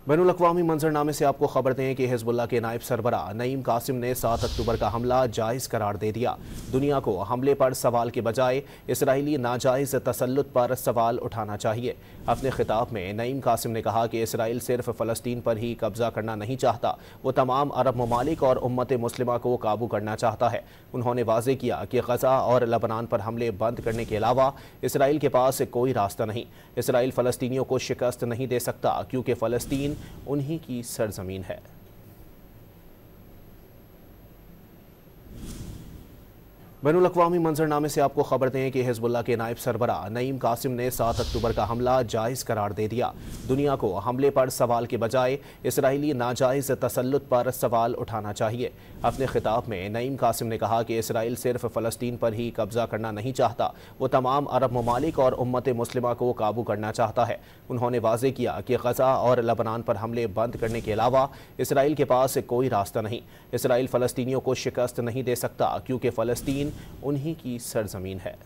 बैनुल-अक़वामी मंजरनामे से आपको खबर दें कि हिज़्बुल्लाह के नायब सरबरा नईम कासिम ने 7 अक्टूबर का हमला जायज़ करार दे दिया। दुनिया को हमले पर सवाल के बजाय इसराइली नाजायज़ तसल्लुत पर सवाल उठाना चाहिए। अपने खिताब में नईम कासिम ने कहा कि इसराइल सिर्फ फ़लस्तीन पर ही कब्जा करना नहीं चाहता, वो तमाम अरब ममालिक और उम्मत मुस्लिमा को काबू करना चाहता है। उन्होंने वाज़ेह किया कि गज़ा और लबनान पर हमले बंद करने के अलावा इसराइल के पास कोई रास्ता नहीं। इसराइल फ़लस्तीनियों को शिकस्त नहीं दे सकता क्योंकि फ़लस्तीन उन्हीं की सरजमीन है। बैनुल-अक़वामी मंजरनामे से आपको खबर दें कि हिज़्बुल्लाह के नायब सरबरा नईम कासिम ने 7 अक्टूबर का हमला जायज़ करार दे दिया। दुनिया को हमले पर सवाल के बजाय इसराइली नाजायज़ तसल्लुत पर सवाल उठाना चाहिए। अपने खिताब में नईम कासिम ने कहा कि इसराइल सिर्फ फ़लस्तीन पर ही कब्जा करना नहीं चाहता, वो तमाम अरब ममालिक और उम्मत मुस्लिमा को काबू करना चाहता है। उन्होंने वाज़ेह किया कि गज़ा और लबनान पर हमले बंद करने के अलावा इसराइल के पास कोई रास्ता नहीं। इसराइल फ़लस्तीनियों को शिकस्त नहीं दे सकता क्योंकि फ़लस्तीन उन्हीं की सरजमीन है।